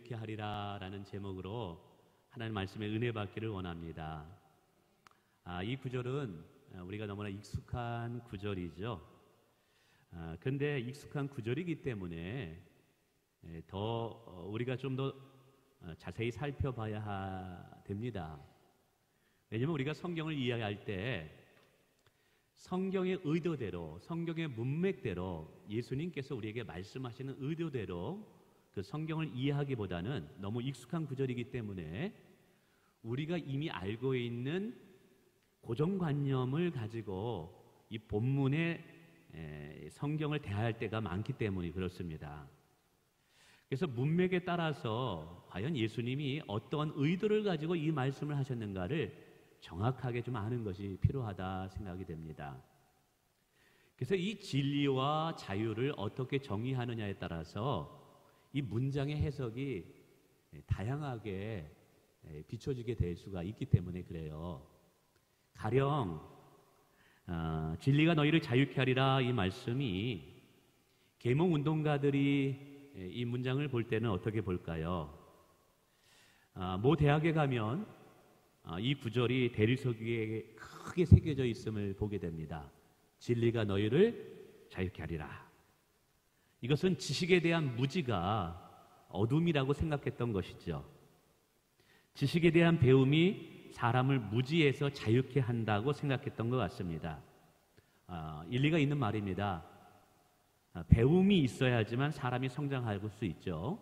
자유케 하리라 라는 제목으로 하나님 말씀의 은혜 받기를 원합니다. 이 구절은 우리가 너무나 익숙한 구절이죠. 그런데 익숙한 구절이기 때문에 더 우리가 좀 더 자세히 살펴봐야 됩니다. 왜냐하면 우리가 성경을 이해할 때 성경의 의도대로, 성경의 문맥대로, 예수님께서 우리에게 말씀하시는 의도대로 그 성경을 이해하기보다는 너무 익숙한 구절이기 때문에 우리가 이미 알고 있는 고정관념을 가지고 이 본문의 성경을 대할 때가 많기 때문에 그렇습니다. 그래서 문맥에 따라서 과연 예수님이 어떤 의도를 가지고 이 말씀을 하셨는가를 정확하게 좀 아는 것이 필요하다 생각이 됩니다. 그래서 이 진리와 자유를 어떻게 정의하느냐에 따라서 이 문장의 해석이 다양하게 비춰지게 될 수가 있기 때문에 그래요. 가령 진리가 너희를 자유케 하리라 이 말씀이 계몽운동가들이 이 문장을 볼 때는 어떻게 볼까요? 모 대학에 가면 이 구절이 대리석 위에 크게 새겨져 있음을 보게 됩니다. 진리가 너희를 자유케 하리라. 이것은 지식에 대한 무지가 어둠이라고 생각했던 것이죠. 지식에 대한 배움이 사람을 무지에서 자유케 한다고 생각했던 것 같습니다. 일리가 있는 말입니다. 배움이 있어야지만 사람이 성장할 수 있죠.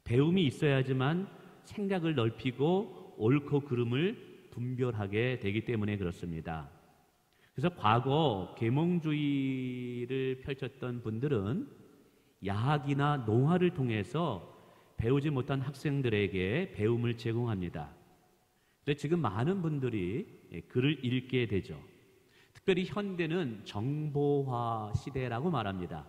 배움이 있어야지만 생각을 넓히고 옳고 그름을 분별하게 되기 때문에 그렇습니다. 그래서 과거 계몽주의를 펼쳤던 분들은 야학이나 농화를 통해서 배우지 못한 학생들에게 배움을 제공합니다. 그런데 지금 많은 분들이 글을 읽게 되죠. 특별히 현대는 정보화 시대라고 말합니다.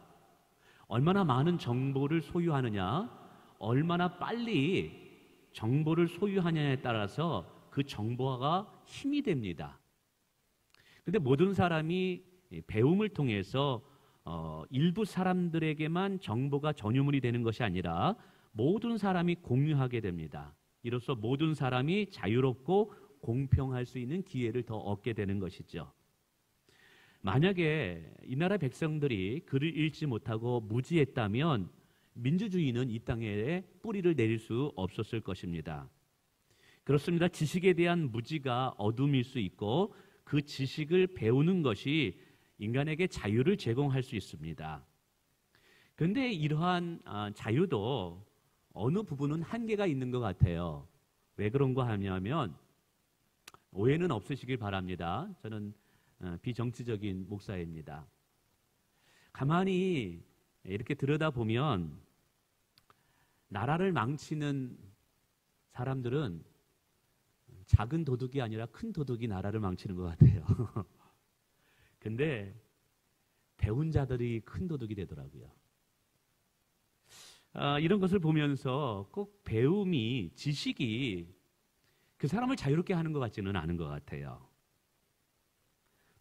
얼마나 많은 정보를 소유하느냐, 얼마나 빨리 정보를 소유하느냐에 따라서 그 정보화가 힘이 됩니다. 그런데 모든 사람이 배움을 통해서 일부 사람들에게만 정보가 전유물이 되는 것이 아니라 모든 사람이 공유하게 됩니다. 이로써 모든 사람이 자유롭고 공평할 수 있는 기회를 더 얻게 되는 것이죠. 만약에 이 나라 백성들이 글을 읽지 못하고 무지했다면 민주주의는 이 땅에 뿌리를 내릴 수 없었을 것입니다. 그렇습니다. 지식에 대한 무지가 어둠일 수 있고 그 지식을 배우는 것이 인간에게 자유를 제공할 수 있습니다. 그런데 이러한 자유도 어느 부분은 한계가 있는 것 같아요. 왜 그런가 하냐면 오해는 없으시길 바랍니다. 저는 비정치적인 목사입니다. 가만히 이렇게 들여다보면 나라를 망치는 사람들은 작은 도둑이 아니라 큰 도둑이 나라를 망치는 것 같아요. 근데 배운 자들이 큰 도둑이 되더라고요. 이런 것을 보면서 꼭 배움이, 지식이 그 사람을 자유롭게 하는 것 같지는 않은 것 같아요.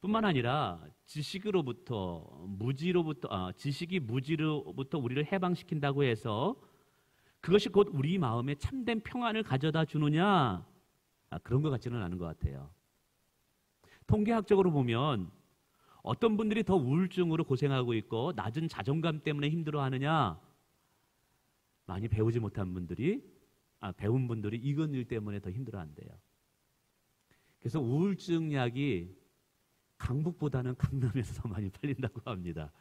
뿐만 아니라 지식으로부터 지식이 무지로부터 우리를 해방시킨다고 해서 그것이 곧 우리 마음에 참된 평안을 가져다 주느냐, 그런 것 같지는 않은 것 같아요. 통계학적으로 보면 어떤 분들이 더 우울증으로 고생하고 있고 낮은 자존감 때문에 힘들어하느냐, 많이 배우지 못한 분들이, 배운 분들이 이건 일 때문에 더 힘들어한대요. 그래서 우울증 약이 강북보다는 강남에서 더 많이 팔린다고 합니다.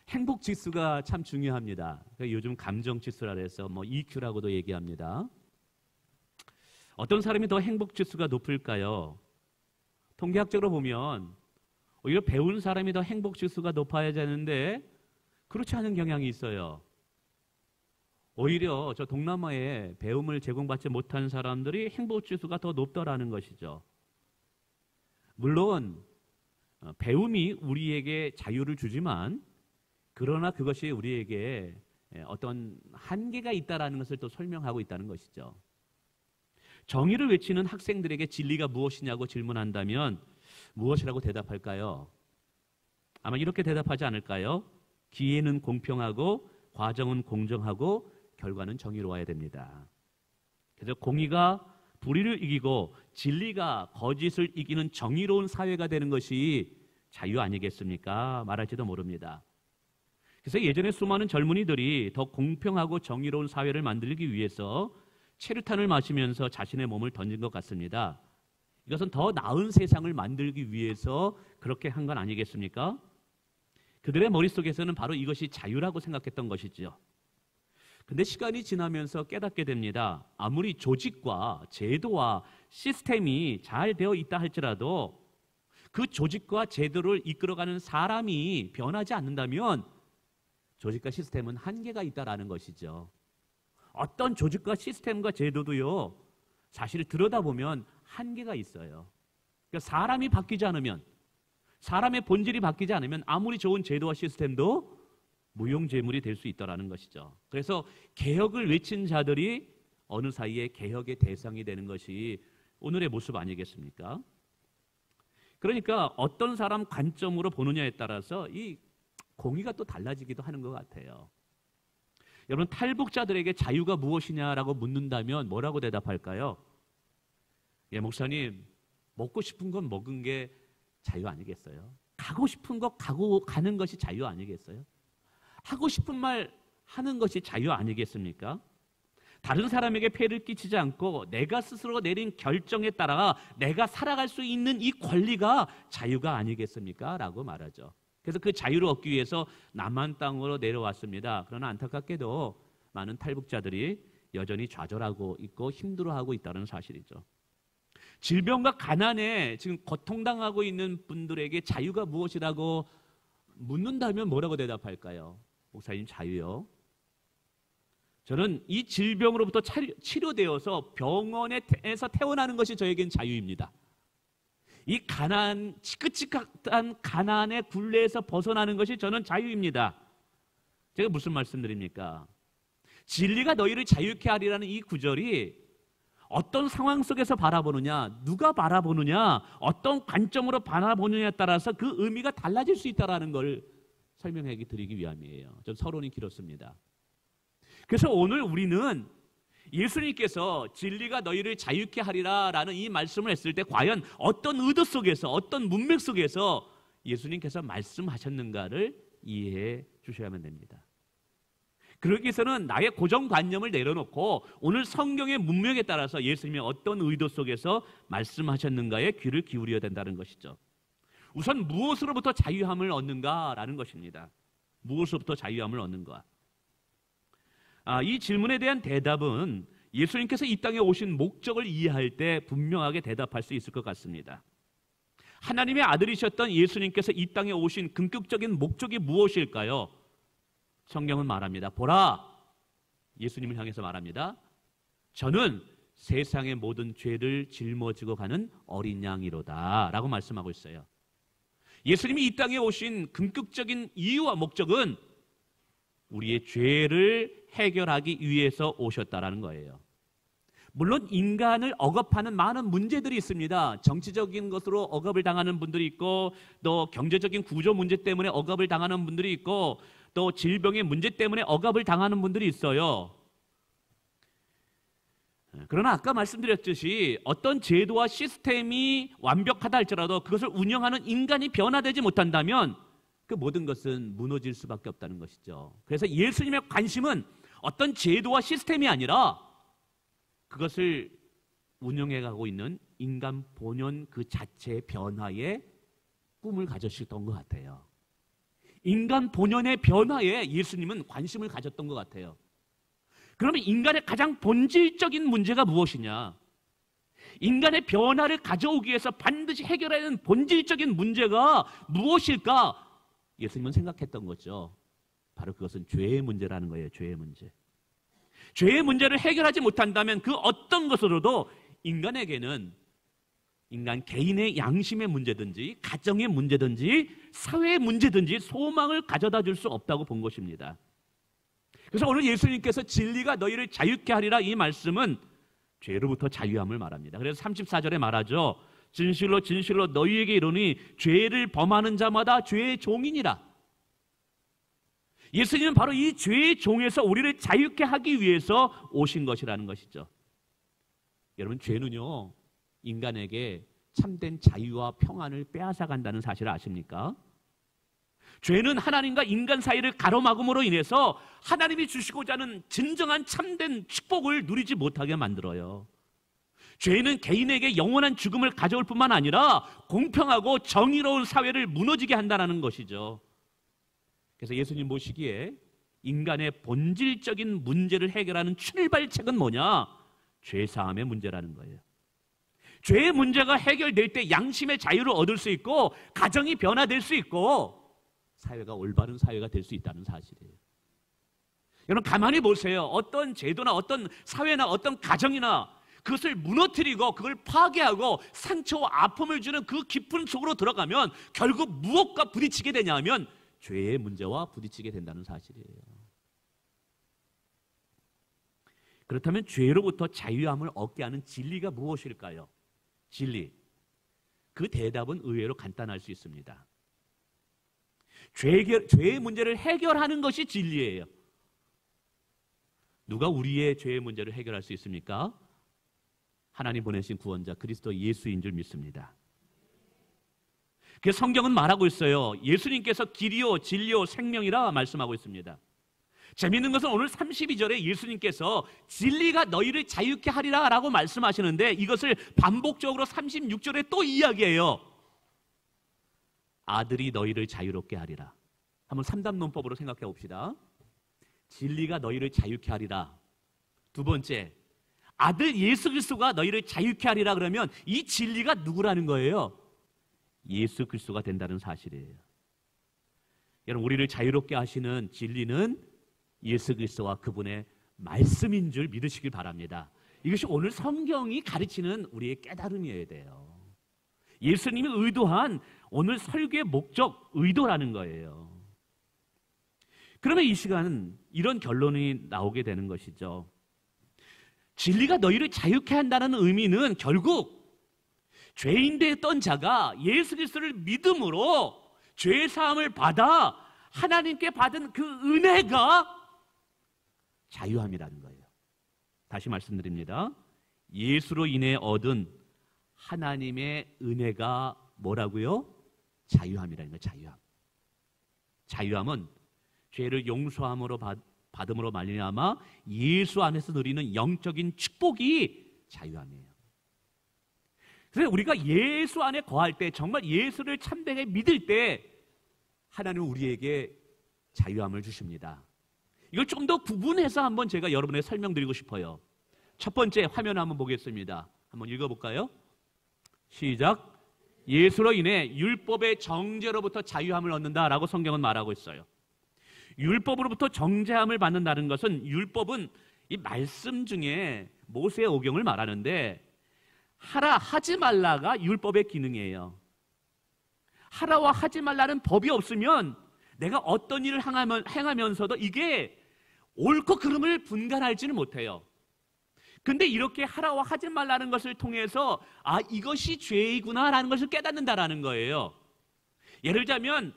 행복 지수가 참 중요합니다. 그러니까 요즘 감정 지수라 해서 EQ라고도 얘기합니다. 어떤 사람이 더 행복 지수가 높을까요? 통계학적으로 보면 오히려 배운 사람이 더 행복 지수가 높아야 되는데 그렇지 않은 경향이 있어요. 오히려 저 동남아에 배움을 제공받지 못한 사람들이 행복 지수가 더 높다라는 것이죠. 물론 배움이 우리에게 자유를 주지만 그러나 그것이 우리에게 어떤 한계가 있다라는 것을 또 설명하고 있다는 것이죠. 정의를 외치는 학생들에게 진리가 무엇이냐고 질문한다면 무엇이라고 대답할까요? 아마 이렇게 대답하지 않을까요? 기회는 공평하고 과정은 공정하고 결과는 정의로워야 됩니다. 그래서 공의가 불의를 이기고 진리가 거짓을 이기는 정의로운 사회가 되는 것이 자유 아니겠습니까? 말할지도 모릅니다. 그래서 예전에 수많은 젊은이들이 더 공평하고 정의로운 사회를 만들기 위해서 체류탄을 마시면서 자신의 몸을 던진 것 같습니다. 이것은 더 나은 세상을 만들기 위해서 그렇게 한 건 아니겠습니까? 그들의 머릿속에서는 바로 이것이 자유라고 생각했던 것이죠. 근데 시간이 지나면서 깨닫게 됩니다. 아무리 조직과 제도와 시스템이 잘 되어 있다 할지라도 그 조직과 제도를 이끌어가는 사람이 변하지 않는다면 조직과 시스템은 한계가 있다라는 것이죠. 어떤 조직과 시스템과 제도도요, 사실 들여다보면 한계가 있어요. 그러니까 사람이 바뀌지 않으면, 사람의 본질이 바뀌지 않으면 아무리 좋은 제도와 시스템도 무용재물이 될 수 있다는 것이죠. 그래서 개혁을 외친 자들이 어느 사이에 개혁의 대상이 되는 것이 오늘의 모습 아니겠습니까? 그러니까 어떤 사람 관점으로 보느냐에 따라서 이 공의가 또 달라지기도 하는 것 같아요. 여러분, 탈북자들에게 자유가 무엇이냐라고 묻는다면 뭐라고 대답할까요? 예, 목사님, 먹고 싶은 건 먹은 게 자유 아니겠어요? 가고 싶은 거 가는 것이 자유 아니겠어요? 하고 싶은 말 하는 것이 자유 아니겠습니까? 다른 사람에게 폐를 끼치지 않고 내가 스스로 내린 결정에 따라 내가 살아갈 수 있는 이 권리가 자유가 아니겠습니까? 라고 말하죠. 그래서 그 자유를 얻기 위해서 남한 땅으로 내려왔습니다. 그러나 안타깝게도 많은 탈북자들이 여전히 좌절하고 있고 힘들어하고 있다는 사실이죠. 질병과 가난에 지금 고통당하고 있는 분들에게 자유가 무엇이라고 묻는다면 뭐라고 대답할까요? 목사님, 자유요? 저는 이 질병으로부터 치료되어서 병원에서 태어나는 것이 저에겐 자유입니다. 이 지긋지긋한 가난의 굴레에서 벗어나는 것이 저는 자유입니다. 제가 무슨 말씀드립니까? 진리가 너희를 자유케 하리라는 이 구절이 어떤 상황 속에서 바라보느냐, 누가 바라보느냐, 어떤 관점으로 바라보느냐에 따라서 그 의미가 달라질 수 있다는 걸 설명해 드리기 위함이에요. 좀 서론이 길었습니다. 그래서 오늘 우리는 예수님께서 진리가 너희를 자유케 하리라 라는 이 말씀을 했을 때 과연 어떤 의도 속에서, 어떤 문맥 속에서 예수님께서 말씀하셨는가를 이해해 주셔야만 됩니다. 그러기 위해서는 나의 고정관념을 내려놓고 오늘 성경의 문맥에 따라서 예수님이 어떤 의도 속에서 말씀하셨는가에 귀를 기울여야 된다는 것이죠. 우선 무엇으로부터 자유함을 얻는가라는 것입니다. 무엇으로부터 자유함을 얻는가? 이 질문에 대한 대답은 예수님께서 이 땅에 오신 목적을 이해할 때 분명하게 대답할 수 있을 것 같습니다. 하나님의 아들이셨던 예수님께서 이 땅에 오신 궁극적인 목적이 무엇일까요? 성경은 말합니다. 보라, 예수님을 향해서 말합니다. 저는 세상의 모든 죄를 짊어지고 가는 어린 양이로다 라고 말씀하고 있어요. 예수님이 이 땅에 오신 궁극적인 이유와 목적은 우리의 죄를 해결하기 위해서 오셨다라는 거예요. 물론 인간을 억압하는 많은 문제들이 있습니다. 정치적인 것으로 억압을 당하는 분들이 있고, 또 경제적인 구조 문제 때문에 억압을 당하는 분들이 있고, 또 질병의 문제 때문에 억압을 당하는 분들이 있어요. 그러나 아까 말씀드렸듯이 어떤 제도와 시스템이 완벽하다 할지라도 그것을 운영하는 인간이 변화되지 못한다면 그 모든 것은 무너질 수밖에 없다는 것이죠. 그래서 예수님의 관심은 어떤 제도와 시스템이 아니라 그것을 운영해가고 있는 인간 본연 그 자체의 변화에 꿈을 가졌던 것 같아요. 인간 본연의 변화에 예수님은 관심을 가졌던 것 같아요. 그러면 인간의 가장 본질적인 문제가 무엇이냐? 인간의 변화를 가져오기 위해서 반드시 해결해야 하는 본질적인 문제가 무엇일까? 예수님은 생각했던 거죠. 바로 그것은 죄의 문제라는 거예요. 죄의 문제. 죄의 문제를 해결하지 못한다면 그 어떤 것으로도 인간에게는 인간 개인의 양심의 문제든지 가정의 문제든지 사회의 문제든지 소망을 가져다 줄 수 없다고 본 것입니다. 그래서 오늘 예수님께서 진리가 너희를 자유케 하리라 이 말씀은 죄로부터 자유함을 말합니다. 그래서 34절에 말하죠. 진실로 진실로 너희에게 이르니 죄를 범하는 자마다 죄의 종이니라. 예수님은 바로 이 죄의 종에서 우리를 자유케 하기 위해서 오신 것이라는 것이죠. 여러분, 죄는요, 인간에게 참된 자유와 평안을 빼앗아 간다는 사실을 아십니까? 죄는 하나님과 인간 사이를 가로막음으로 인해서 하나님이 주시고자 하는 진정한 참된 축복을 누리지 못하게 만들어요. 죄는 개인에게 영원한 죽음을 가져올 뿐만 아니라 공평하고 정의로운 사회를 무너지게 한다는 것이죠. 그래서 예수님 보시기에 인간의 본질적인 문제를 해결하는 출발책은 뭐냐? 죄사함의 문제라는 거예요. 죄의 문제가 해결될 때 양심의 자유를 얻을 수 있고, 가정이 변화될 수 있고, 사회가 올바른 사회가 될 수 있다는 사실이에요. 여러분, 가만히 보세요. 어떤 제도나 어떤 사회나 어떤 가정이나 그것을 무너뜨리고 그걸 파괴하고 상처와 아픔을 주는 그 깊은 속으로 들어가면 결국 무엇과 부딪히게 되냐면 죄의 문제와 부딪히게 된다는 사실이에요. 그렇다면 죄로부터 자유함을 얻게 하는 진리가 무엇일까요? 진리. 그 대답은 의외로 간단할 수 있습니다. 죄의 문제를 해결하는 것이 진리예요. 누가 우리의 죄의 문제를 해결할 수 있습니까? 하나님 보내신 구원자 그리스도 예수인 줄 믿습니다. 그래서 성경은 말하고 있어요. 예수님께서 길이요 진리요 생명이라 말씀하고 있습니다. 재미있는 것은 오늘 32절에 예수님께서 진리가 너희를 자유케 하리라 라고 말씀하시는데, 이것을 반복적으로 36절에 또 이야기해요. 아들이 너희를 자유롭게 하리라. 한번 3단 논법으로 생각해 봅시다. 진리가 너희를 자유케 하리라. 두 번째, 아들 예수 그리스도가 너희를 자유케 하리라. 그러면 이 진리가 누구라는 거예요? 예수 그리스도가 된다는 사실이에요. 여러분, 우리를 자유롭게 하시는 진리는 예수 그리스도와 그분의 말씀인 줄 믿으시길 바랍니다. 이것이 오늘 성경이 가르치는 우리의 깨달음이어야 돼요. 예수님이 의도한 오늘 설교의 목적, 의도라는 거예요. 그러면 이 시간은 이런 결론이 나오게 되는 것이죠. 진리가 너희를 자유케 한다는 의미는 결국 죄인 되었던 자가 예수 그리스도를 믿음으로 죄 사함을 받아 하나님께 받은 그 은혜가 자유함이라는 거예요. 다시 말씀드립니다. 예수로 인해 얻은 하나님의 은혜가 뭐라고요? 자유함이라는 거예요. 자유함. 자유함은 죄를 용서함으로 받음으로 말미암아 예수 안에서 누리는 영적인 축복이 자유함이에요. 그래서 우리가 예수 안에 거할 때, 정말 예수를 참되게 믿을 때 하나님은 우리에게 자유함을 주십니다. 이걸 좀 더 구분해서 한번 제가 여러분에게 설명드리고 싶어요. 첫 번째 화면 한번 보겠습니다. 한번 읽어볼까요? 시작. 예수로 인해 율법의 정죄로부터 자유함을 얻는다라고 성경은 말하고 있어요. 율법으로부터 정죄함을 받는다는 것은, 율법은 이 말씀 중에 모세의 오경을 말하는데, 하라 하지 말라가 율법의 기능이에요. 하라와 하지 말라는 법이 없으면 내가 어떤 일을 행하면서도 이게 옳고 그름을 분간할지는 못해요. 근데 이렇게 하라와 하지 말라는 것을 통해서 이것이 죄이구나라는 것을 깨닫는다라는 거예요. 예를 들자면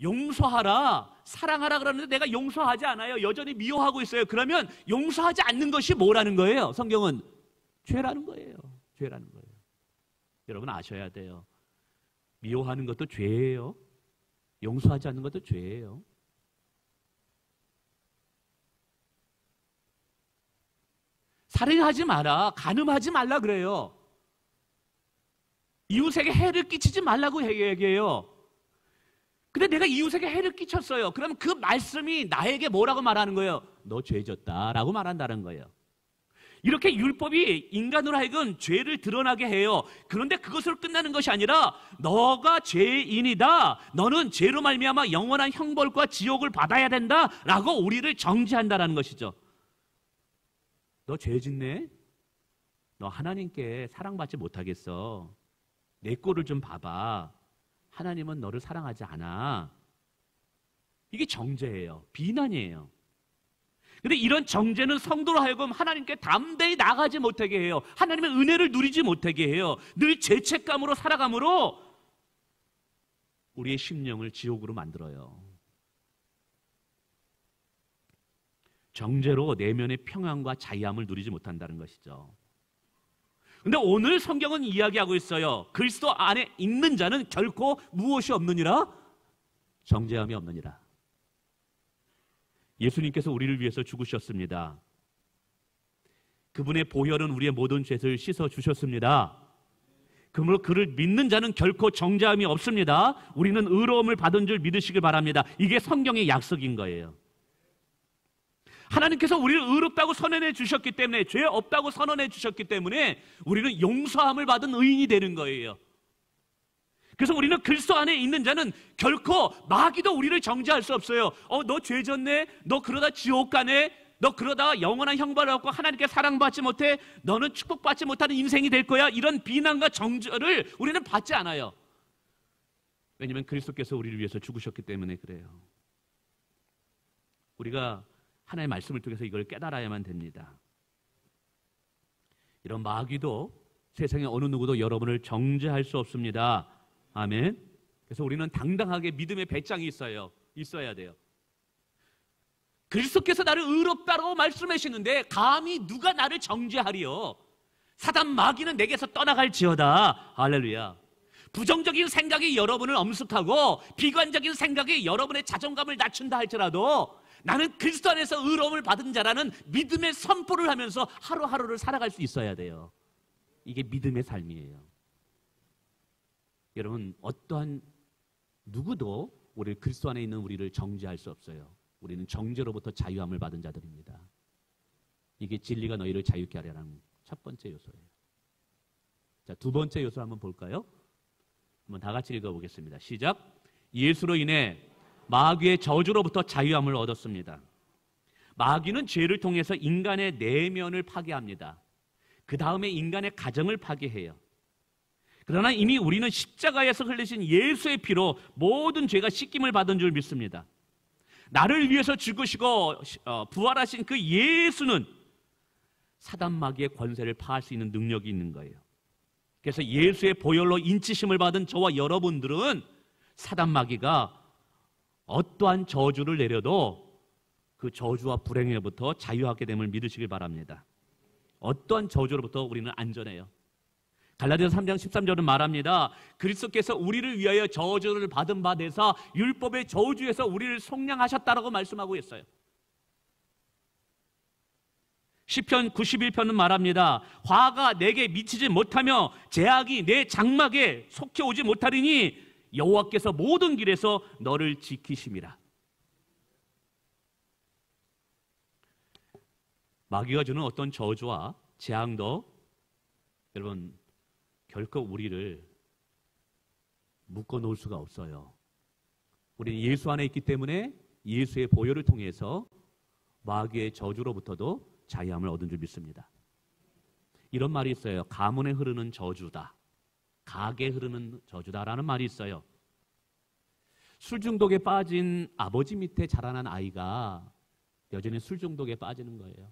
용서하라, 사랑하라 그러는데 내가 용서하지 않아요. 여전히 미워하고 있어요. 그러면 용서하지 않는 것이 뭐라는 거예요? 성경은 죄라는 거예요. 죄라는 거예요. 여러분 아셔야 돼요. 미워하는 것도 죄예요. 용서하지 않는 것도 죄예요. 살인하지 마라, 간음하지 말라 그래요. 이웃에게 해를 끼치지 말라고 얘기해요. 근데 내가 이웃에게 해를 끼쳤어요. 그럼 그 말씀이 나에게 뭐라고 말하는 거예요? 너 죄졌다라고 말한다는 거예요. 이렇게 율법이 인간으로 하여금 죄를 드러나게 해요. 그런데 그것으로 끝나는 것이 아니라 너가 죄인이다, 너는 죄로 말미암아 영원한 형벌과 지옥을 받아야 된다라고 우리를 정죄한다라는 것이죠. 너 죄 짓네? 너 하나님께 사랑받지 못하겠어. 내 꼴을 좀 봐봐. 하나님은 너를 사랑하지 않아. 이게 정죄예요. 비난이에요. 근데 이런 정죄는 성도로 하여금 하나님께 담대히 나가지 못하게 해요. 하나님의 은혜를 누리지 못하게 해요. 늘 죄책감으로 살아감으로 우리의 심령을 지옥으로 만들어요. 정죄로 내면의 평안과 자유함을 누리지 못한다는 것이죠. 근데 오늘 성경은 이야기하고 있어요. 그리스도 안에 있는 자는 결코 무엇이 없느니라? 정죄함이 없느니라. 예수님께서 우리를 위해서 죽으셨습니다. 그분의 보혈은 우리의 모든 죄를 씻어 주셨습니다. 그러므로 그를 믿는 자는 결코 정죄함이 없습니다. 우리는 의로움을 받은 줄 믿으시길 바랍니다. 이게 성경의 약속인 거예요. 하나님께서 우리를 의롭다고 선언해 주셨기 때문에, 죄 없다고 선언해 주셨기 때문에 우리는 용서함을 받은 의인이 되는 거예요. 그래서 우리는 그리스도 안에 있는 자는 결코 마귀도 우리를 정죄할 수 없어요. 너 죄 졌네? 너 그러다 지옥 가네? 너 그러다 영원한 형벌을 받고 하나님께 사랑받지 못해? 너는 축복받지 못하는 인생이 될 거야? 이런 비난과 정죄를 우리는 받지 않아요. 왜냐하면 그리스도께서 우리를 위해서 죽으셨기 때문에 그래요. 우리가 하나님의 말씀을 통해서 이걸 깨달아야만 됩니다. 이런 마귀도 세상의 어느 누구도 여러분을 정죄할 수 없습니다. 아멘. 그래서 우리는 당당하게 믿음의 배짱이 있어야 돼요. 그리스도께서 나를 의롭다고 말씀하시는데 감히 누가 나를 정죄하리요? 사단 마귀는 내게서 떠나갈지어다. 할렐루야. 부정적인 생각이 여러분을 엄습하고 비관적인 생각이 여러분의 자존감을 낮춘다 할지라도 나는 그리스도 안에서 의로움을 받은 자라는 믿음의 선포를 하면서 하루하루를 살아갈 수 있어야 돼요. 이게 믿음의 삶이에요. 여러분, 어떠한 누구도 우리 그리스도 안에 있는 우리를 정죄할 수 없어요. 우리는 정죄로부터 자유함을 받은 자들입니다. 이게 진리가 너희를 자유케 하려는 첫 번째 요소예요. 자, 두 번째 요소 한번 볼까요? 한번 다 같이 읽어보겠습니다. 시작. 예수로 인해 마귀의 저주로부터 자유함을 얻었습니다. 마귀는 죄를 통해서 인간의 내면을 파괴합니다. 그 다음에 인간의 가정을 파괴해요. 그러나 이미 우리는 십자가에서 흘리신 예수의 피로 모든 죄가 씻김을 받은 줄 믿습니다. 나를 위해서 죽으시고 부활하신 그 예수는 사단 마귀의 권세를 파할 수 있는 능력이 있는 거예요. 그래서 예수의 보혈로 인치심을 받은 저와 여러분들은 사단 마귀가 어떠한 저주를 내려도 그 저주와 불행에부터 자유하게 됨을 믿으시길 바랍니다. 어떠한 저주로부터 우리는 안전해요. 갈라디아서 3장 13절은 말합니다. 그리스도께서 우리를 위하여 저주를 받은 바 되사 율법의 저주에서 우리를 속량하셨다라고 말씀하고 있어요. 시편 91편은 말합니다. 화가 내게 미치지 못하며 재앙이 내 장막에 속해 오지 못하리니 여호와께서 모든 길에서 너를 지키심이라. 마귀가 주는 어떤 저주와 재앙도 여러분 결코 우리를 묶어놓을 수가 없어요. 우리는 예수 안에 있기 때문에 예수의 보혈을 통해서 마귀의 저주로부터도 자유함을 얻은 줄 믿습니다. 이런 말이 있어요. 가문에 흐르는 저주다. 가게 흐르는 저주다라는 말이 있어요. 술 중독에 빠진 아버지 밑에 자라난 아이가 여전히 술 중독에 빠지는 거예요.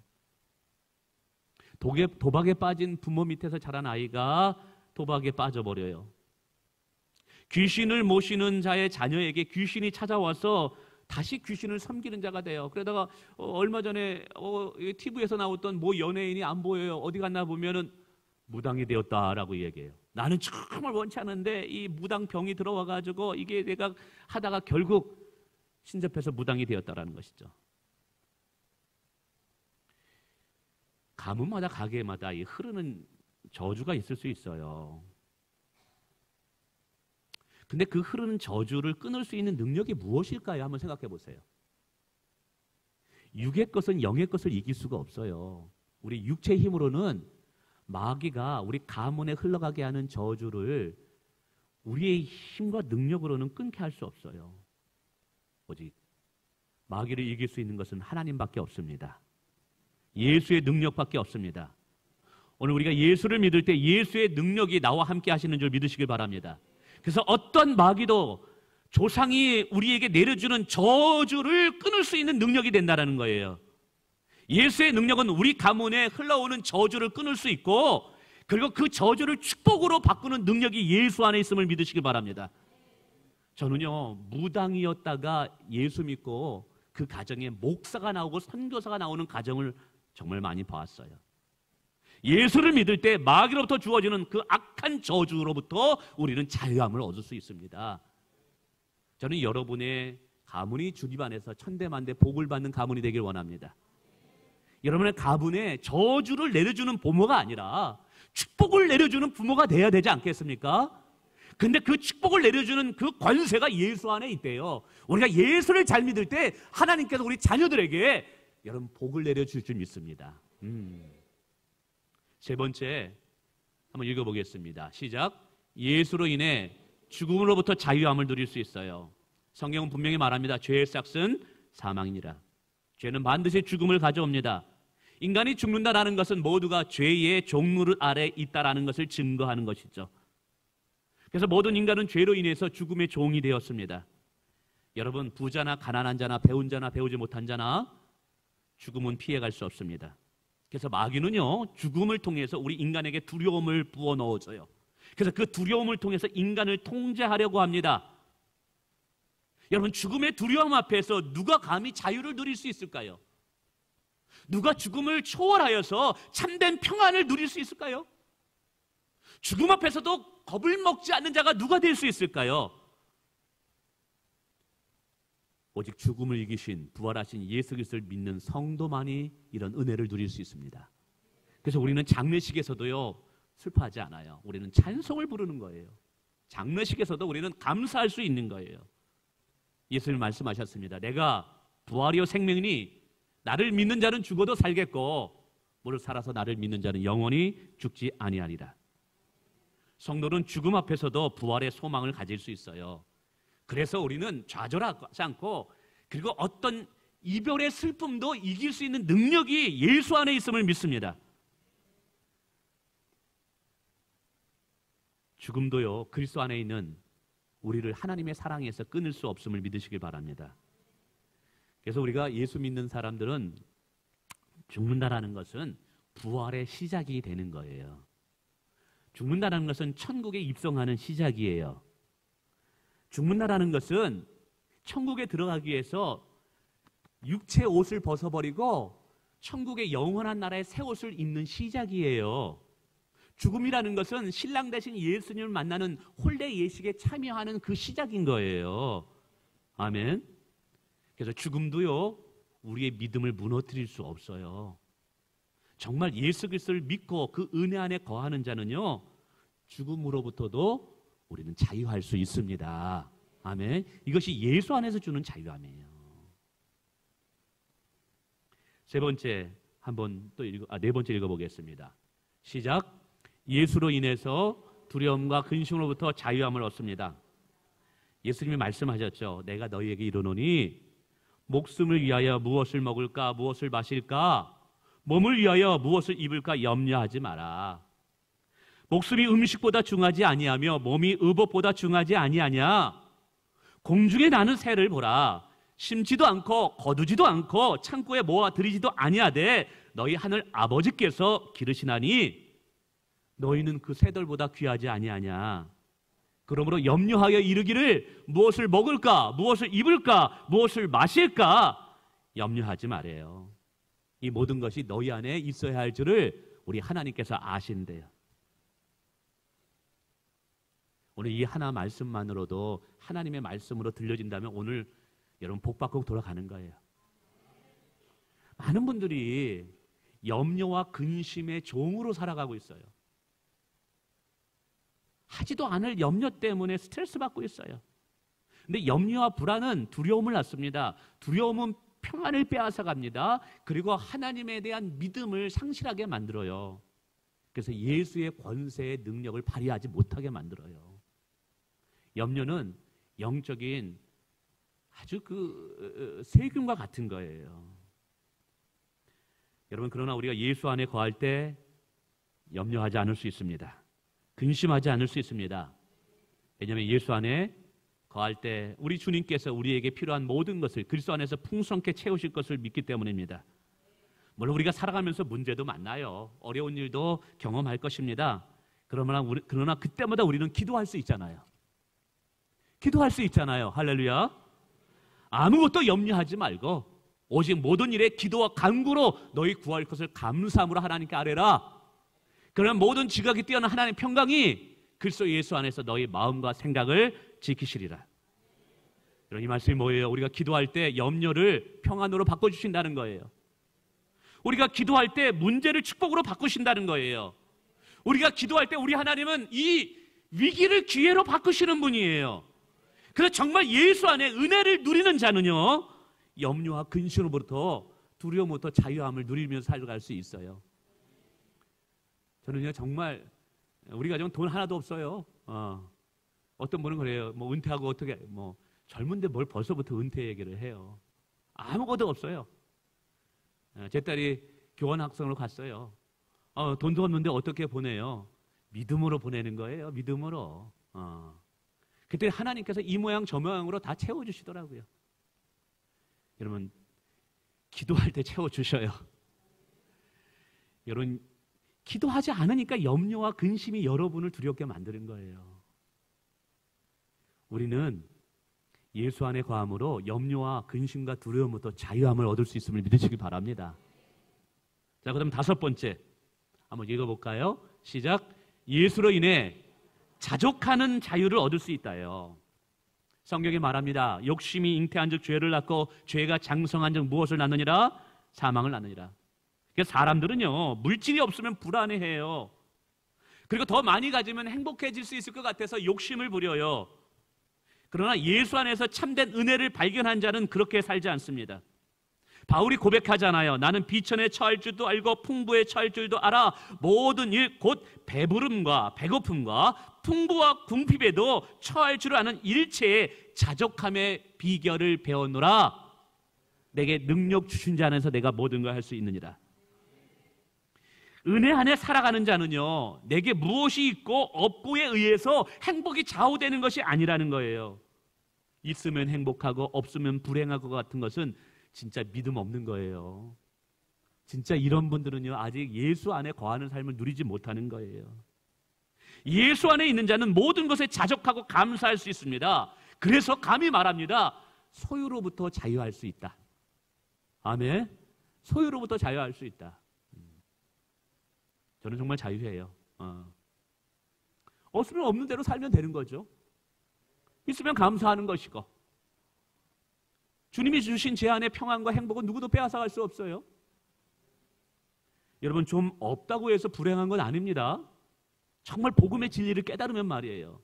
도박에 빠진 부모 밑에서 자란 아이가 도박에 빠져버려요. 귀신을 모시는 자의 자녀에게 귀신이 찾아와서 다시 귀신을 섬기는 자가 돼요. 그러다가 얼마 전에 TV에서 나왔던 뭐 연예인이 안 보여요. 어디 갔나 보면은 무당이 되었다라고 얘기해요. 나는 정말 원치 않은데 이 무당병이 들어와가지고 이게 내가 하다가 결국 신접해서 무당이 되었다라는 것이죠. 가문마다 가게마다 이 흐르는 저주가 있을 수 있어요. 근데 그 흐르는 저주를 끊을 수 있는 능력이 무엇일까요? 한번 생각해 보세요. 육의 것은 영의 것을 이길 수가 없어요. 우리 육체의 힘으로는 마귀가 우리 가문에 흘러가게 하는 저주를 우리의 힘과 능력으로는 끊게 할 수 없어요. 오직 마귀를 이길 수 있는 것은 하나님밖에 없습니다. 예수의 능력밖에 없습니다. 오늘 우리가 예수를 믿을 때 예수의 능력이 나와 함께 하시는 줄 믿으시길 바랍니다. 그래서 어떤 마귀도 조상이 우리에게 내려주는 저주를 끊을 수 있는 능력이 된다는 거예요. 예수의 능력은 우리 가문에 흘러오는 저주를 끊을 수 있고 그리고 그 저주를 축복으로 바꾸는 능력이 예수 안에 있음을 믿으시길 바랍니다. 저는요 무당이었다가 예수 믿고 그 가정에 목사가 나오고 선교사가 나오는 가정을 정말 많이 보았어요. 예수를 믿을 때 마귀로부터 주어지는 그 악한 저주로부터 우리는 자유함을 얻을 수 있습니다. 저는 여러분의 가문이 주님 안에서 천대만대 복을 받는 가문이 되길 원합니다. 여러분의 가문에 저주를 내려주는 부모가 아니라 축복을 내려주는 부모가 돼야 되지 않겠습니까? 근데 그 축복을 내려주는 그 권세가 예수 안에 있대요. 우리가 예수를 잘 믿을 때 하나님께서 우리 자녀들에게 여러분 복을 내려줄 줄 믿습니다. 세 번째 한번 읽어보겠습니다. 시작. 예수로 인해 죽음으로부터 자유함을 누릴 수 있어요. 성경은 분명히 말합니다. 죄의 삭은 사망이니라. 죄는 반드시 죽음을 가져옵니다. 인간이 죽는다라는 것은 모두가 죄의 종무릇 아래 있다라는 것을 증거하는 것이죠. 그래서 모든 인간은 죄로 인해서 죽음의 종이 되었습니다. 여러분, 부자나 가난한 자나 배운 자나 배우지 못한 자나 죽음은 피해갈 수 없습니다. 그래서 마귀는요, 죽음을 통해서 우리 인간에게 두려움을 부어 넣어줘요. 그래서 그 두려움을 통해서 인간을 통제하려고 합니다. 여러분, 죽음의 두려움 앞에서 누가 감히 자유를 누릴 수 있을까요? 누가 죽음을 초월하여서 참된 평안을 누릴 수 있을까요? 죽음 앞에서도 겁을 먹지 않는 자가 누가 될 수 있을까요? 오직 죽음을 이기신 부활하신 예수 그리스도를 믿는 성도만이 이런 은혜를 누릴 수 있습니다. 그래서 우리는 장례식에서도요, 슬퍼하지 않아요. 우리는 찬송을 부르는 거예요. 장례식에서도 우리는 감사할 수 있는 거예요. 예수님 말씀하셨습니다. 내가 부활이요 생명이니 나를 믿는 자는 죽어도 살겠고 무릇 살아서 나를 믿는 자는 영원히 죽지 아니하리라. 성도는 죽음 앞에서도 부활의 소망을 가질 수 있어요. 그래서 우리는 좌절하지 않고, 그리고 어떤 이별의 슬픔도 이길 수 있는 능력이 예수 안에 있음을 믿습니다. 죽음도요, 그리스도 안에 있는 우리를 하나님의 사랑에서 끊을 수 없음을 믿으시길 바랍니다. 그래서 우리가 예수 믿는 사람들은 죽는다라는 것은 부활의 시작이 되는 거예요. 죽는다라는 것은 천국에 입성하는 시작이에요. 죽는다라는 것은 천국에 들어가기 위해서 육체 옷을 벗어버리고 천국의 영원한 나라의 새 옷을 입는 시작이에요. 죽음이라는 것은 신랑 대신 예수님을 만나는 혼례 예식에 참여하는 그 시작인 거예요. 아멘. 그래서 죽음도요, 우리의 믿음을 무너뜨릴 수 없어요. 정말 예수 그리스도를 믿고 그 은혜 안에 거하는 자는요, 죽음으로부터도 우리는 자유할 수 있습니다. 아멘. 이것이 예수 안에서 주는 자유함이에요. 세 번째 한번 또 네 번째 읽어보겠습니다. 시작. 예수로 인해서 두려움과 근심으로부터 자유함을 얻습니다. 예수님이 말씀하셨죠. 내가 너희에게 이르노니 목숨을 위하여 무엇을 먹을까 무엇을 마실까 몸을 위하여 무엇을 입을까 염려하지 마라. 목숨이 음식보다 중하지 아니하며 몸이 의복보다 중하지 아니하냐. 공중에 나는 새를 보라. 심지도 않고 거두지도 않고 창고에 모아 들이지도 아니하되 너희 하늘 아버지께서 기르시나니 너희는 그 새들보다 귀하지 아니하냐. 그러므로 염려하여 이르기를 무엇을 먹을까 무엇을 입을까 무엇을 마실까 염려하지 말아요. 이 모든 것이 너희 안에 있어야 할 줄을 우리 하나님께서 아신대요. 오늘 이 하나 말씀만으로도 하나님의 말씀으로 들려진다면 오늘 여러분 복 받고 돌아가는 거예요. 많은 분들이 염려와 근심의 종으로 살아가고 있어요. 하지도 않을 염려 때문에 스트레스 받고 있어요. 근데 염려와 불안은 두려움을 낳습니다. 두려움은 평안을 빼앗아 갑니다. 그리고 하나님에 대한 믿음을 상실하게 만들어요. 그래서 예수의 권세의 능력을 발휘하지 못하게 만들어요. 염려는 영적인 아주 세균과 같은 거예요. 여러분, 그러나 우리가 예수 안에 거할 때 염려하지 않을 수 있습니다. 근심하지 않을 수 있습니다. 왜냐하면 예수 안에 거할 때 우리 주님께서 우리에게 필요한 모든 것을 그리스도 안에서 풍성케 채우실 것을 믿기 때문입니다. 물론 우리가 살아가면서 문제도 만나요. 어려운 일도 경험할 것입니다. 그러나 그때마다 우리는 기도할 수 있잖아요. 기도할 수 있잖아요. 할렐루야. 아무것도 염려하지 말고 오직 모든 일에 기도와 간구로 너희 구할 것을 감사함으로 하나님께 아뢰라. 그러면 모든 지각이 뛰어난 하나님의 평강이 그리스도 예수 안에서 너희 마음과 생각을 지키시리라. 이 말씀이 뭐예요? 우리가 기도할 때 염려를 평안으로 바꿔주신다는 거예요. 우리가 기도할 때 문제를 축복으로 바꾸신다는 거예요. 우리가 기도할 때 우리 하나님은 이 위기를 기회로 바꾸시는 분이에요. 그래서 정말 예수 안에 은혜를 누리는 자는요, 염려와 근심으로부터 두려움부터 자유함을 누리면서 살아갈 수 있어요. 저는요 정말 우리 가정은 돈 하나도 없어요. 어떤 분은 그래요. 뭐 은퇴하고 어떻게 뭐 젊은데 뭘 벌써부터 은퇴 얘기를 해요. 아무것도 없어요. 제 딸이 교환 학생으로 갔어요. 돈도 없는데 어떻게 보내요? 믿음으로 보내는 거예요. 믿음으로. 그때 하나님께서 이 모양 저 모양으로 다 채워주시더라고요. 여러분 기도할 때 채워주셔요. 여러분 기도하지 않으니까 염려와 근심이 여러분을 두렵게 만드는 거예요. 우리는 예수 안에 거함으로 염려와 근심과 두려움부터 자유함을 얻을 수 있음을 믿으시기 바랍니다. 자, 그럼 5번째 한번 읽어볼까요? 시작. 예수로 인해 자족하는 자유를 얻을 수 있다요. 성경이 말합니다. 욕심이 잉태한 즉 죄를 낳고 죄가 장성한 즉 무엇을 낳느니라? 사망을 낳느니라. 그래서 사람들은요 물질이 없으면 불안해해요. 그리고 더 많이 가지면 행복해질 수 있을 것 같아서 욕심을 부려요. 그러나 예수 안에서 참된 은혜를 발견한 자는 그렇게 살지 않습니다. 바울이 고백하잖아요. 나는 비천에 처할 줄도 알고 풍부에 처할 줄도 알아. 모든 일 곧 배부름과 배고픔과 풍부와 궁핍에도 처할 줄 아는 일체의 자족함의 비결을 배웠노라. 내게 능력 주신 자 안에서 내가 모든 걸 할 수 있느니라. 은혜 안에 살아가는 자는요 내게 무엇이 있고 없고에 의해서 행복이 좌우되는 것이 아니라는 거예요. 있으면 행복하고 없으면 불행하고 같은 것은 진짜 믿음 없는 거예요. 진짜 이런 분들은요 아직 예수 안에 거하는 삶을 누리지 못하는 거예요. 예수 안에 있는 자는 모든 것에 자족하고 감사할 수 있습니다. 그래서 감히 말합니다. 소유로부터 자유할 수 있다. 아멘. 소유로부터 자유할 수 있다. 저는 정말 자유해요. 없으면 없는 대로 살면 되는 거죠. 있으면 감사하는 것이고 주님이 주신 제 안의 평안과 행복은 누구도 빼앗아갈 수 없어요. 여러분 좀 없다고 해서 불행한 건 아닙니다. 정말 복음의 진리를 깨달으면 말이에요.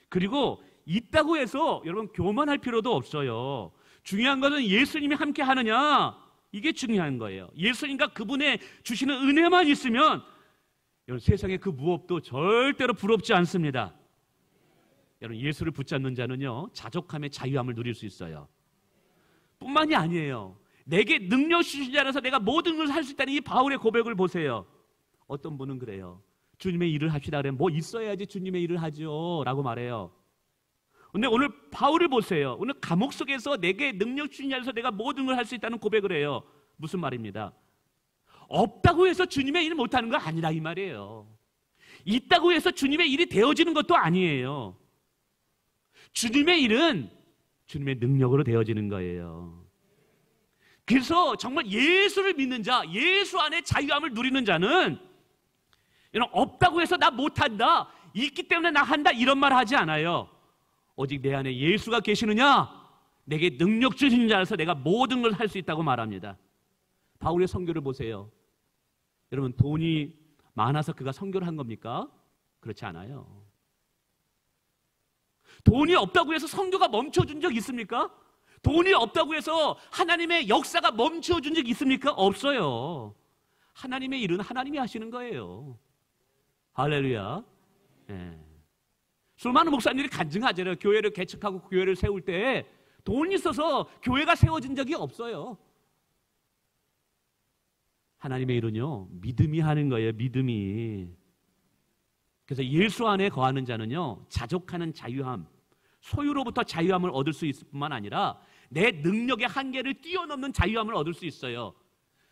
그리고 있다고 해서 여러분 교만할 필요도 없어요. 중요한 것은 예수님이 함께 하느냐, 이게 중요한 거예요. 예수님과 그분의 주시는 은혜만 있으면 여러분 세상에 그 무엇도 절대로 부럽지 않습니다. 여러분 예수를 붙잡는 자는요 자족함의 자유함을 누릴 수 있어요. 뿐만이 아니에요. 내게 능력 주신 자라서 내가 모든 걸 할 수 있다는 이 바울의 고백을 보세요. 어떤 분은 그래요. 주님의 일을 합시다 그러면 뭐 있어야지 주님의 일을 하죠 라고 말해요. 근데 오늘 바울을 보세요. 오늘 감옥 속에서 내게 능력 주신 자라서 내가 모든 걸 할 수 있다는 고백을 해요. 무슨 말입니다? 없다고 해서 주님의 일을 못하는 거 아니라 이 말이에요. 있다고 해서 주님의 일이 되어지는 것도 아니에요. 주님의 일은 주님의 능력으로 되어지는 거예요. 그래서 정말 예수를 믿는 자, 예수 안에 자유함을 누리는 자는 이런 없다고 해서 나 못한다, 있기 때문에 나 한다 이런 말 하지 않아요. 오직 내 안에 예수가 계시느냐, 내게 능력 주신 자라서 내가 모든 걸 할 수 있다고 말합니다. 바울의 선교를 보세요. 여러분 돈이 많아서 그가 선교를 한 겁니까? 그렇지 않아요. 돈이 없다고 해서 선교가 멈춰준 적 있습니까? 돈이 없다고 해서 하나님의 역사가 멈춰준 적 있습니까? 없어요. 하나님의 일은 하나님이 하시는 거예요. 할렐루야. 네. 수많은 목사님들이 간증하잖아요. 교회를 개척하고 교회를 세울 때 돈이 있어서 교회가 세워진 적이 없어요. 하나님의 일은요 믿음이 하는 거예요. 믿음이. 그래서 예수 안에 거하는 자는요 자족하는 자유함, 소유로부터 자유함을 얻을 수 있을 뿐만 아니라 내 능력의 한계를 뛰어넘는 자유함을 얻을 수 있어요.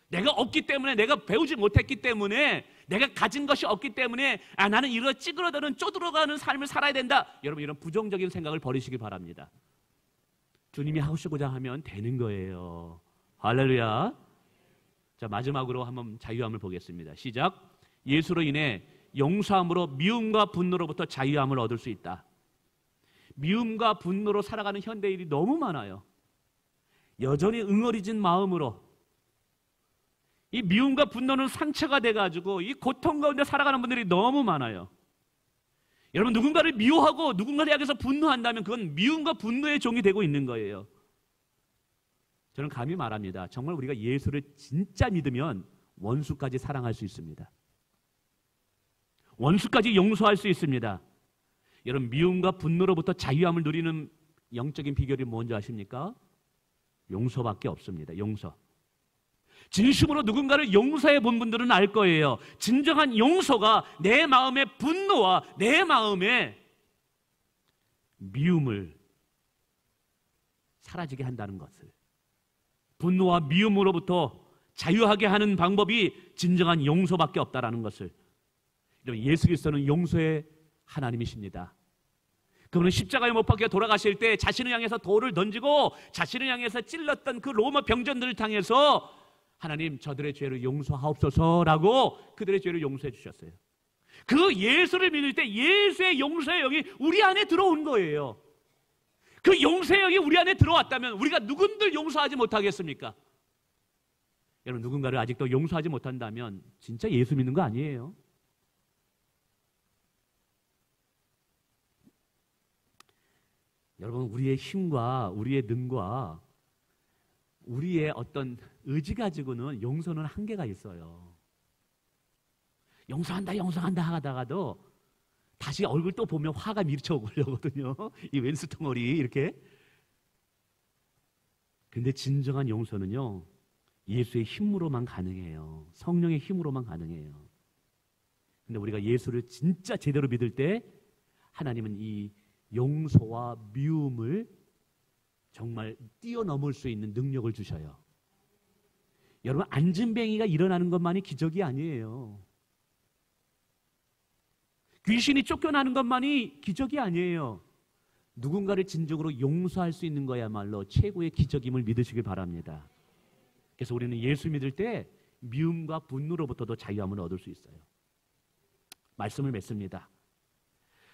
내가 없기 때문에, 내가 배우지 못했기 때문에, 내가 가진 것이 없기 때문에 나는 이런 찌그러드는 쪼들어가는 삶을 살아야 된다. 여러분 이런 부정적인 생각을 버리시기 바랍니다. 주님이 하시고자 하면 되는 거예요. 할렐루야. 자, 마지막으로 한번 자유함을 보겠습니다. 시작. 예수로 인해 용서함으로 미움과 분노로부터 자유함을 얻을 수 있다. 미움과 분노로 살아가는 현대인이 너무 많아요. 여전히 응어리진 마음으로 이 미움과 분노는 상처가 돼가지고 이 고통 가운데 살아가는 분들이 너무 많아요. 여러분, 누군가를 미워하고 누군가를 향해서 분노한다면 그건 미움과 분노의 종이 되고 있는 거예요. 저는 감히 말합니다. 정말 우리가 예수를 진짜 믿으면 원수까지 사랑할 수 있습니다. 원수까지 용서할 수 있습니다. 여러분, 미움과 분노로부터 자유함을 누리는 영적인 비결이 뭔지 아십니까? 용서밖에 없습니다. 용서. 진심으로 누군가를 용서해 본 분들은 알 거예요. 진정한 용서가 내 마음의 분노와 내 마음의 미움을 사라지게 한다는 것을, 분노와 미움으로부터 자유하게 하는 방법이 진정한 용서밖에 없다라는 것을. 예수 그리스도는 용서의 하나님이십니다. 그분은 십자가에 못 박혀 돌아가실 때 자신을 향해서 돌을 던지고 자신을 향해서 찔렀던 그 로마 병전들을 향해서 하나님, 저들의 죄를 용서하옵소서라고 그들의 죄를 용서해 주셨어요. 그 예수를 믿을 때 예수의 용서의 영이 우리 안에 들어온 거예요. 그 용서의 영이 우리 안에 들어왔다면 우리가 누군들 용서하지 못하겠습니까? 여러분, 누군가를 아직도 용서하지 못한다면 진짜 예수 믿는 거 아니에요. 여러분, 우리의 힘과 우리의 능과 우리의 어떤 의지 가지고는 용서는 한계가 있어요. 용서한다 하다가도 다시 얼굴 또 보면 화가 밀쳐오려거든요. 이 왼수통어리 이렇게. 근데 진정한 용서는요, 예수의 힘으로만 가능해요. 성령의 힘으로만 가능해요. 근데 우리가 예수를 진짜 제대로 믿을 때 하나님은 이 용서와 미움을 정말 뛰어넘을 수 있는 능력을 주셔요. 여러분, 안진뱅이가 일어나는 것만이 기적이 아니에요. 귀신이 쫓겨나는 것만이 기적이 아니에요. 누군가를 진정으로 용서할 수 있는 거야말로 최고의 기적임을 믿으시길 바랍니다. 그래서 우리는 예수 믿을 때 미움과 분노로부터도 자유함을 얻을 수 있어요. 말씀을 맺습니다.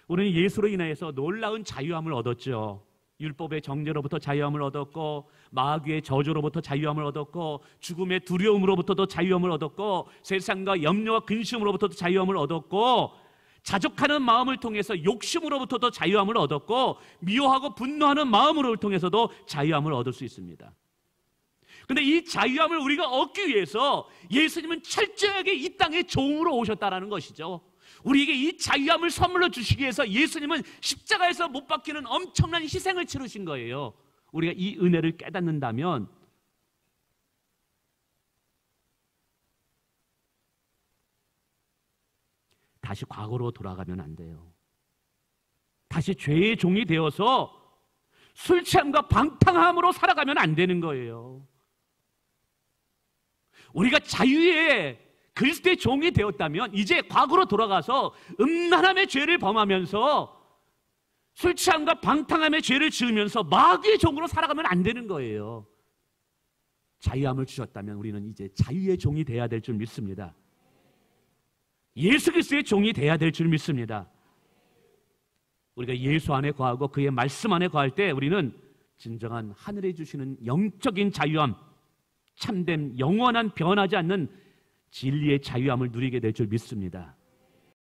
우리는 예수로 인하여서 놀라운 자유함을 얻었죠. 율법의 정죄로부터 자유함을 얻었고, 마귀의 저주로부터 자유함을 얻었고, 죽음의 두려움으로부터도 자유함을 얻었고, 세상과 염려와 근심으로부터도 자유함을 얻었고, 자족하는 마음을 통해서 욕심으로부터도 자유함을 얻었고, 미워하고 분노하는 마음을 통해서도 자유함을 얻을 수 있습니다. 그런데 이 자유함을 우리가 얻기 위해서 예수님은 철저하게 이 땅에 종으로 오셨다라는 것이죠. 우리에게 이 자유함을 선물로 주시기 위해서 예수님은 십자가에서 못 박히는 엄청난 희생을 치르신 거예요. 우리가 이 은혜를 깨닫는다면 다시 과거로 돌아가면 안 돼요. 다시 죄의 종이 되어서 술 취함과 방탕함으로 살아가면 안 되는 거예요. 우리가 자유의 그리스도의 종이 되었다면 이제 과거로 돌아가서 음란함의 죄를 범하면서 술 취함과 방탕함의 죄를 지으면서 마귀의 종으로 살아가면 안 되는 거예요. 자유함을 주셨다면 우리는 이제 자유의 종이 돼야 될 줄 믿습니다. 예수 그리스도의 종이 돼야 될 줄 믿습니다. 우리가 예수 안에 거하고 그의 말씀 안에 거할 때 우리는 진정한 하늘에 주시는 영적인 자유함, 참된 영원한 변하지 않는 진리의 자유함을 누리게 될 줄 믿습니다.